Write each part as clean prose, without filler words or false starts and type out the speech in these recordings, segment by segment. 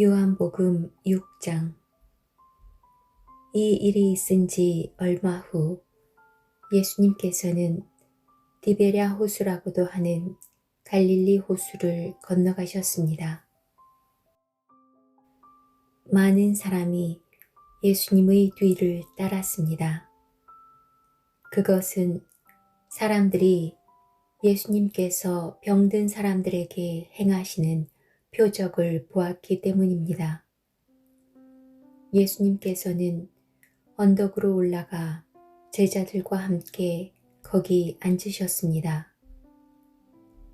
요한복음 6장. 이 일이 있은 지 얼마 후 예수님께서는 디베랴 호수라고도 하는 갈릴리 호수를 건너가셨습니다. 많은 사람이 예수님의 뒤를 따랐습니다. 그것은 사람들이 예수님께서 병든 사람들에게 행하시는 표적을 보았기 때문입니다. 예수님께서는 언덕으로 올라가 제자들과 함께 거기 앉으셨습니다.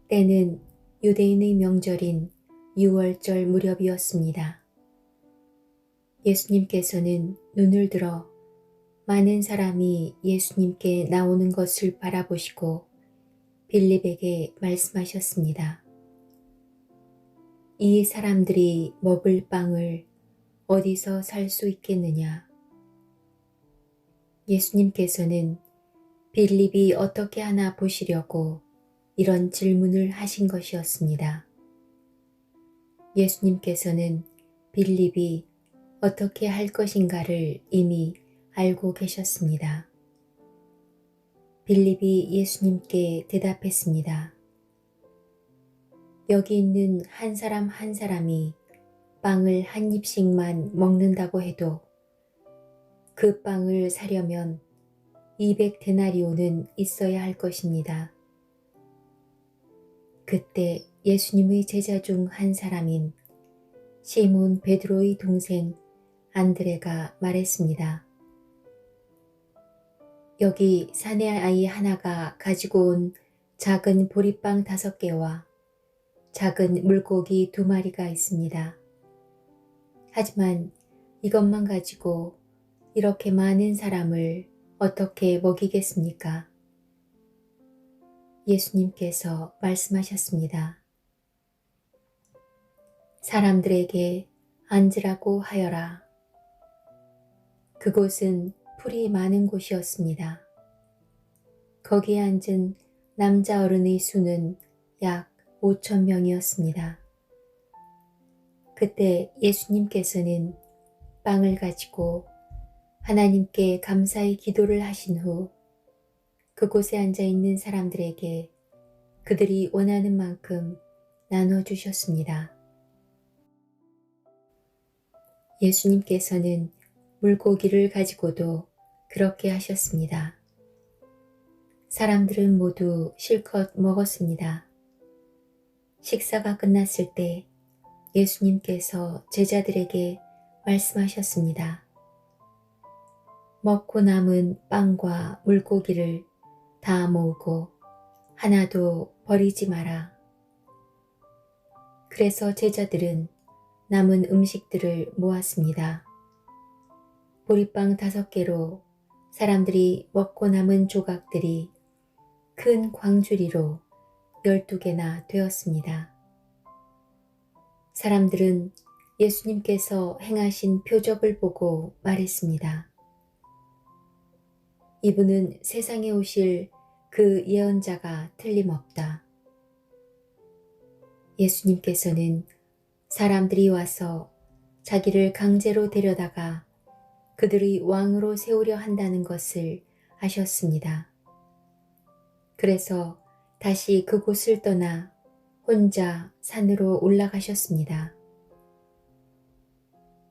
때는 유대인의 명절인 유월절 무렵이었습니다. 예수님께서는 눈을 들어 많은 사람이 예수님께 나오는 것을 바라보시고 빌립에게 말씀하셨습니다. 이 사람들이 먹을 빵을 어디서 살 수 있겠느냐? 예수님께서는 빌립이 어떻게 하나 보시려고 이런 질문을 하신 것이었습니다. 예수님께서는 빌립이 어떻게 할 것인가를 이미 알고 계셨습니다. 빌립이 예수님께 대답했습니다. 여기 있는 한 사람 한 사람이 빵을 한 입씩만 먹는다고 해도 그 빵을 사려면 200데나리온은 있어야 할 것입니다. 그때 예수님의 제자 중 한 사람인 시몬 베드로의 동생 안드레가 말했습니다. 여기 사내 아이 하나가 가지고 온 작은 보리빵 5개와 작은 물고기 2마리가 있습니다. 하지만 이것만 가지고 이렇게 많은 사람을 어떻게 먹이겠습니까? 예수님께서 말씀하셨습니다. 사람들에게 앉으라고 하여라. 그곳은 풀이 많은 곳이었습니다. 거기에 앉은 남자 어른의 수는 약 5,000명이었습니다. 그때 예수님께서는 빵을 가지고 하나님께 감사의 기도를 하신 후 그곳에 앉아 있는 사람들에게 그들이 원하는 만큼 나눠주셨습니다. 예수님께서는 물고기를 가지고도 그렇게 하셨습니다. 사람들은 모두 실컷 먹었습니다. 식사가 끝났을 때 예수님께서 제자들에게 말씀하셨습니다. 먹고 남은 빵과 물고기를 다 모으고 하나도 버리지 마라. 그래서 제자들은 남은 음식들을 모았습니다. 보리빵 5개로 사람들이 먹고 남은 조각들이 큰 광주리로 12개나 되었습니다. 사람들은 예수님께서 행하신 표적을 보고 말했습니다. 이분은 세상에 오실 그 예언자가 틀림없다. 예수님께서는 사람들이 와서 자기를 강제로 데려다가 그들의 왕으로 세우려 한다는 것을 아셨습니다. 그래서 다시 그곳을 떠나 혼자 산으로 올라가셨습니다.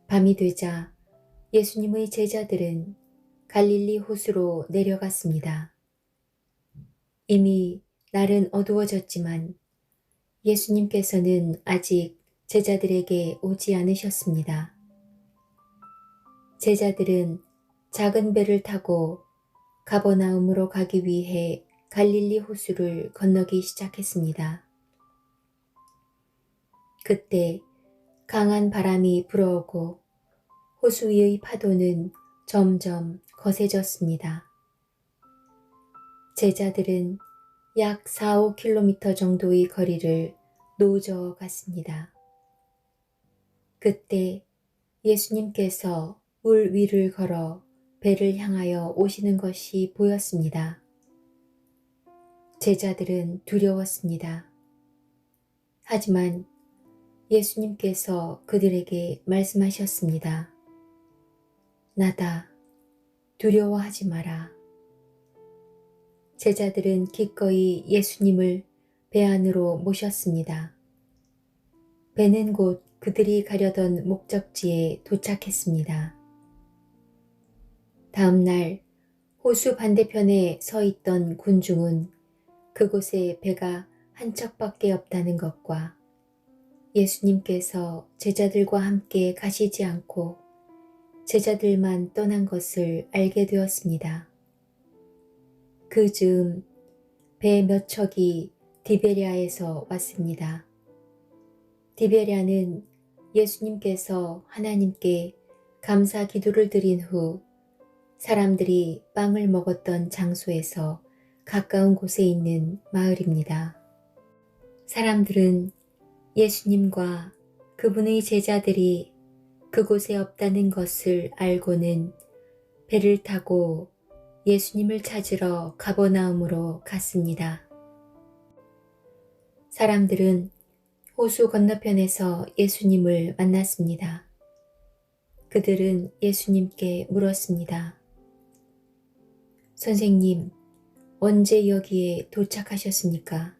밤이 되자 예수님의 제자들은 갈릴리 호수로 내려갔습니다. 이미 날은 어두워졌지만 예수님께서는 아직 제자들에게 오지 않으셨습니다. 제자들은 작은 배를 타고 가버나움으로 가기 위해 갈릴리 호수를 건너기 시작했습니다. 그때 강한 바람이 불어오고 호수 위의 파도는 점점 거세졌습니다. 제자들은 약 4-5km 정도의 거리를 노저어 갔습니다. 그때 예수님께서 물 위를 걸어 배를 향하여 오시는 것이 보였습니다. 제자들은 두려웠습니다. 하지만 예수님께서 그들에게 말씀하셨습니다. 나다. 두려워하지 마라. 제자들은 기꺼이 예수님을 배 안으로 모셨습니다. 배는 곧 그들이 가려던 목적지에 도착했습니다. 다음 날 호수 반대편에 서 있던 군중은 그곳에 배가 한 척밖에 없다는 것과 예수님께서 제자들과 함께 가시지 않고 제자들만 떠난 것을 알게 되었습니다. 그 즈음 배 몇 척이 디베랴에서 왔습니다. 디베랴는 예수님께서 하나님께 감사 기도를 드린 후 사람들이 빵을 먹었던 장소에서 가까운 곳에 있는 마을입니다. 사람들은 예수님과 그분의 제자들이 그곳에 없다는 것을 알고는 배를 타고 예수님을 찾으러 가버나움으로 갔습니다. 사람들은 호수 건너편에서 예수님을 만났습니다. 그들은 예수님께 물었습니다. 선생님, 언제 여기에 도착하셨습니까?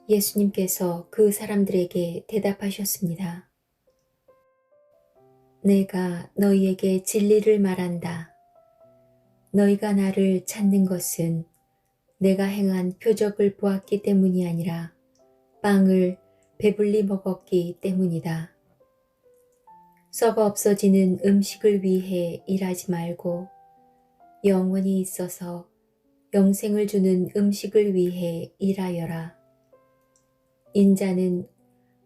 예수님께서 그 사람들에게 대답하셨습니다. 내가 너희에게 진리를 말한다. 너희가 나를 찾는 것은 내가 행한 표적을 보았기 때문이 아니라 빵을 배불리 먹었기 때문이다. 썩어 없어지는 음식을 위해 일하지 말고 영원히 있어서 영생을 주는 음식을 위해 일하여라. 인자는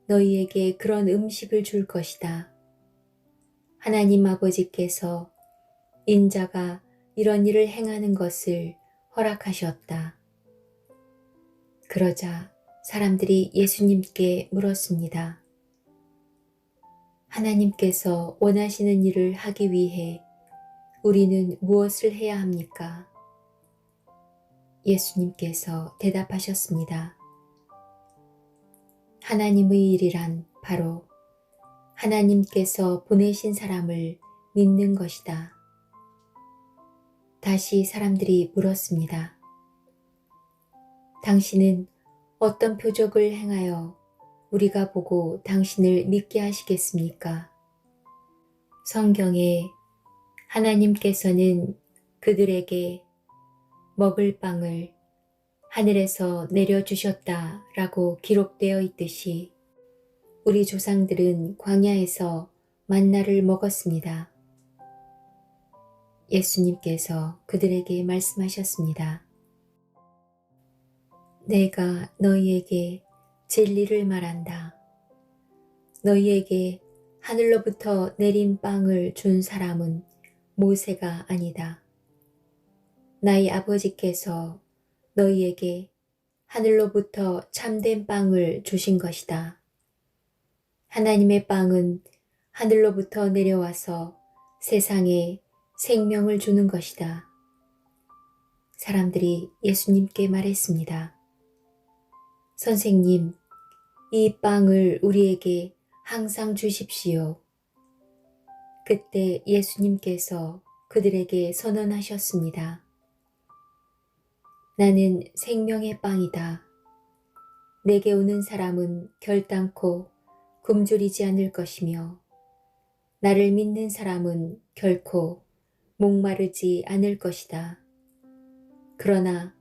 너희에게 그런 음식을 줄 것이다. 하나님 아버지께서 인자가 이런 일을 행하는 것을 허락하셨다. 그러자 사람들이 예수님께 물었습니다. 하나님께서 원하시는 일을 하기 위해 우리는 무엇을 해야 합니까? 예수님께서 대답하셨습니다. 하나님의 일이란 바로 하나님께서 보내신 사람을 믿는 것이다. 다시 사람들이 물었습니다. 당신은 어떤 표적을 행하여 우리가 보고 당신을 믿게 하시겠습니까? 성경에 하나님께서는 그들에게 먹을 빵을 하늘에서 내려주셨다라고 기록되어 있듯이 우리 조상들은 광야에서 만나를 먹었습니다. 예수님께서 그들에게 말씀하셨습니다. 내가 너희에게 진리를 말한다. 너희에게 하늘로부터 내린 빵을 준 사람은 모세가 아니다. 나의 아버지께서 너희에게 하늘로부터 참된 빵을 주신 것이다. 하나님의 빵은 하늘로부터 내려와서 세상에 생명을 주는 것이다. 사람들이 예수님께 말했습니다. 선생님, 이 빵을 우리에게 항상 주십시오. 그때 예수님께서 그들에게 선언하셨습니다. 나는 생명의 빵이다. 내게 오는 사람은 결단코 굶주리지 않을 것이며 나를 믿는 사람은 결코 목마르지 않을 것이다. 그러나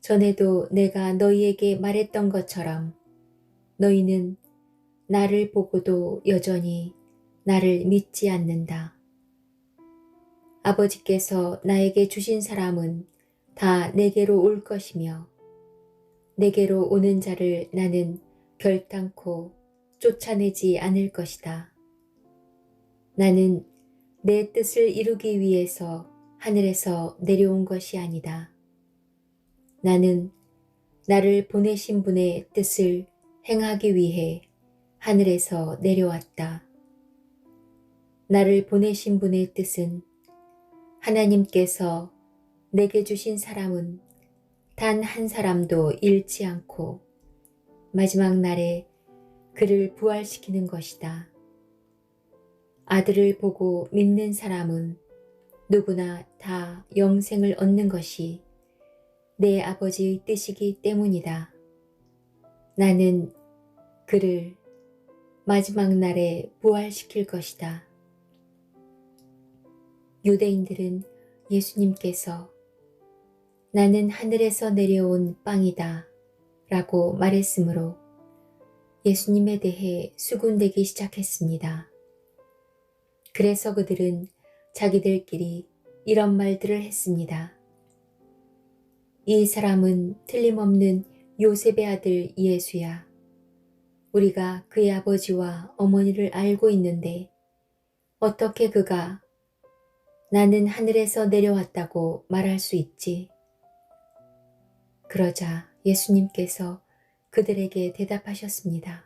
전에도 내가 너희에게 말했던 것처럼 너희는 나를 보고도 여전히 나를 믿지 않는다. 아버지께서 나에게 주신 사람은 다 내게로 올 것이며 내게로 오는 자를 나는 결단코 쫓아내지 않을 것이다. 나는 내 뜻을 이루기 위해서 하늘에서 내려온 것이 아니다. 나는 나를 보내신 분의 뜻을 행하기 위해 하늘에서 내려왔다. 나를 보내신 분의 뜻은 하나님께서 내게 주신 사람은 단 한 사람도 잃지 않고 마지막 날에 그를 부활시키는 것이다. 아들을 보고 믿는 사람은 누구나 다 영생을 얻는 것이 내 아버지의 뜻이기 때문이다. 나는 그를 마지막 날에 부활시킬 것이다. 유대인들은 예수님께서 나는 하늘에서 내려온 빵이다 라고 말했으므로 예수님에 대해 수군대기 시작했습니다. 그래서 그들은 자기들끼리 이런 말들을 했습니다. 이 사람은 틀림없는 요셉의 아들 예수야. 우리가 그의 아버지와 어머니를 알고 있는데 어떻게 그가 나는 하늘에서 내려왔다고 말할 수 있지? 그러자 예수님께서 그들에게 대답하셨습니다.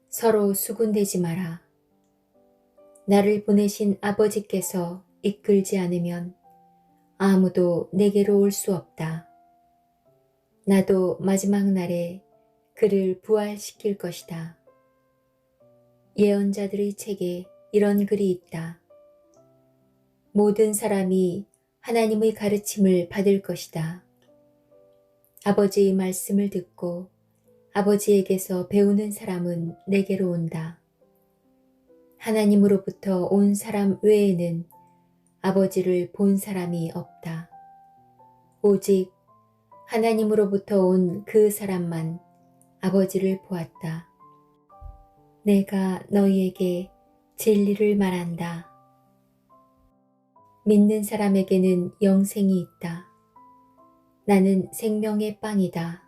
서로 수군대지 마라. 나를 보내신 아버지께서 이끌지 않으면 아무도 내게로 올 수 없다. 나도 마지막 날에 그를 부활시킬 것이다. 예언자들의 책에 이런 글이 있다. 모든 사람이 하나님의 가르침을 받을 것이다. 아버지의 말씀을 듣고 아버지에게서 배우는 사람은 내게로 온다. 하나님으로부터 온 사람 외에는 아버지를 본 사람이 없다. 오직 하나님으로부터 온 그 사람만 아버지를 보았다. 내가 너희에게 진리를 말한다. 믿는 사람에게는 영생이 있다. 나는 생명의 빵이다.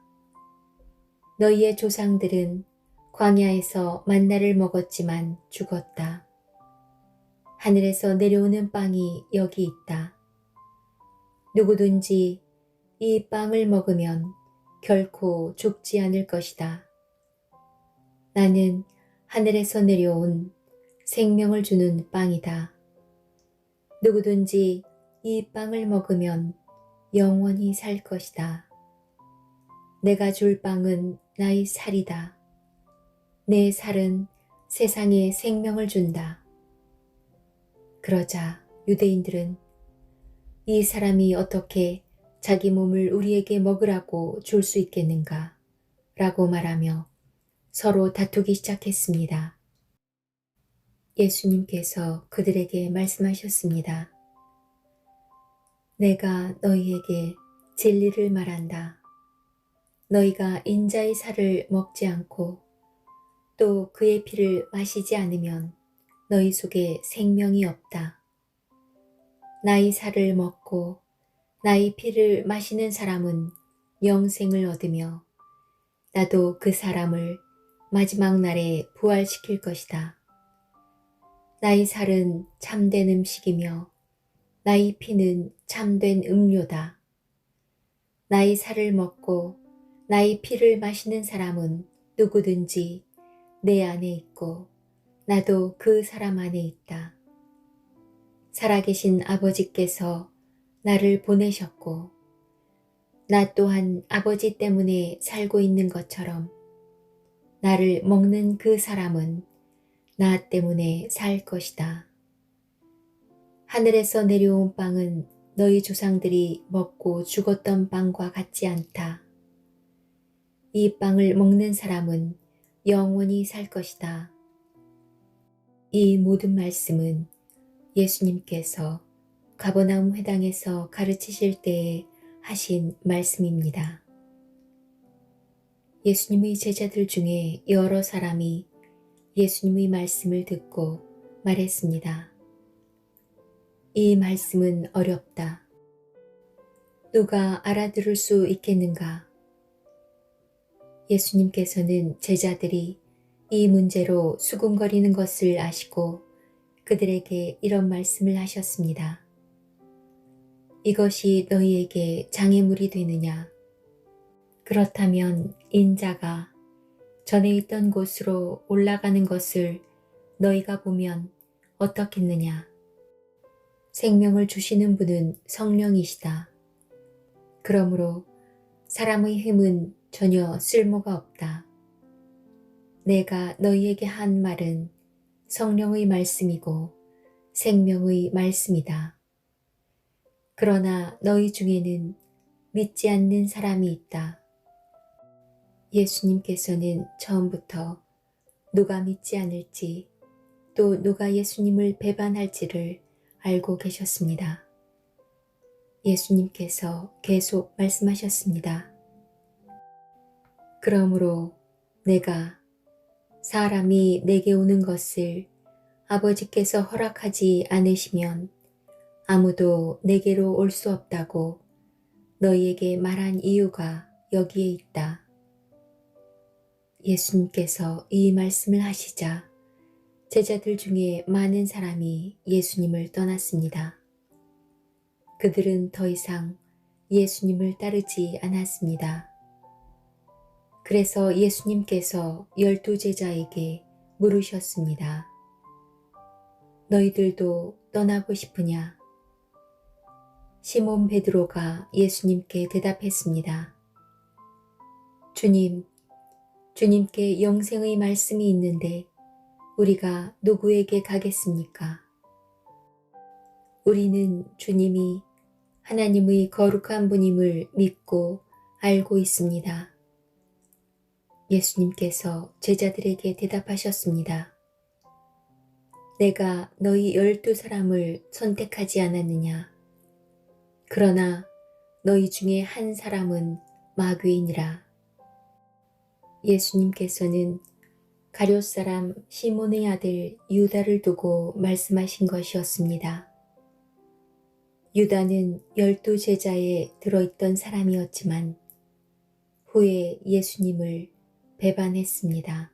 너희의 조상들은 광야에서 만나를 먹었지만 죽었다. 하늘에서 내려오는 빵이 여기 있다. 누구든지 이 빵을 먹으면 결코 죽지 않을 것이다. 나는 하늘에서 내려온 생명을 주는 빵이다. 누구든지 이 빵을 먹으면 영원히 살 것이다. 내가 줄 빵은 나의 살이다. 내 살은 세상에 생명을 준다. 그러자 유대인들은 이 사람이 어떻게 자기 몸을 우리에게 먹으라고 줄 수 있겠는가? 라고 말하며 서로 다투기 시작했습니다. 예수님께서 그들에게 말씀하셨습니다. 내가 너희에게 진리를 말한다. 너희가 인자의 살을 먹지 않고 또 그의 피를 마시지 않으면 너희 속에 생명이 없다. 나의 살을 먹고 나의 피를 마시는 사람은 영생을 얻으며 나도 그 사람을 마지막 날에 부활시킬 것이다. 나의 살은 참된 음식이며 나의 피는 참된 음료다. 나의 살을 먹고 나의 피를 마시는 사람은 누구든지 내 안에 있고 나도 그 사람 안에 있다. 살아계신 아버지께서 나를 보내셨고 나 또한 아버지 때문에 살고 있는 것처럼 나를 먹는 그 사람은 나 때문에 살 것이다. 하늘에서 내려온 빵은 너희 조상들이 먹고 죽었던 빵과 같지 않다. 이 빵을 먹는 사람은 영원히 살 것이다. 이 모든 말씀은 예수님께서 가버나움 회당에서 가르치실 때에 하신 말씀입니다. 예수님의 제자들 중에 여러 사람이 예수님의 말씀을 듣고 말했습니다. 이 말씀은 어렵다. 누가 알아들을 수 있겠는가? 예수님께서는 제자들이 이 문제로 수군거리는 것을 아시고 그들에게 이런 말씀을 하셨습니다. 이것이 너희에게 장애물이 되느냐? 그렇다면 인자가 전에 있던 곳으로 올라가는 것을 너희가 보면 어떻겠느냐? 생명을 주시는 분은 성령이시다. 그러므로 사람의 힘은 전혀 쓸모가 없다. 내가 너희에게 한 말은 성령의 말씀이고 생명의 말씀이다. 그러나 너희 중에는 믿지 않는 사람이 있다. 예수님께서는 처음부터 누가 믿지 않을지 또 누가 예수님을 배반할지를 알고 계셨습니다. 예수님께서 계속 말씀하셨습니다. 그러므로 내가 사람이 내게 오는 것을 아버지께서 허락하지 않으시면 아무도 내게로 올 수 없다고 너희에게 말한 이유가 여기에 있다. 예수님께서 이 말씀을 하시자 제자들 중에 많은 사람이 예수님을 떠났습니다. 그들은 더 이상 예수님을 따르지 않았습니다. 그래서 예수님께서 12 제자에게 물으셨습니다. 너희들도 떠나고 싶으냐? 시몬 베드로가 예수님께 대답했습니다. 주님께 영생의 말씀이 있는데 우리가 누구에게 가겠습니까? 우리는 주님이 하나님의 거룩한 분임을 믿고 알고 있습니다. 예수님께서 제자들에게 대답하셨습니다. 내가 너희 12사람을 선택하지 않았느냐? 그러나 너희 중에 한 사람은 마귀이니라. 예수님께서는 가룟 사람 시몬의 아들 유다를 두고 말씀하신 것이었습니다. 유다는 12 제자에 들어있던 사람이었지만 후에 예수님을 배반했습니다.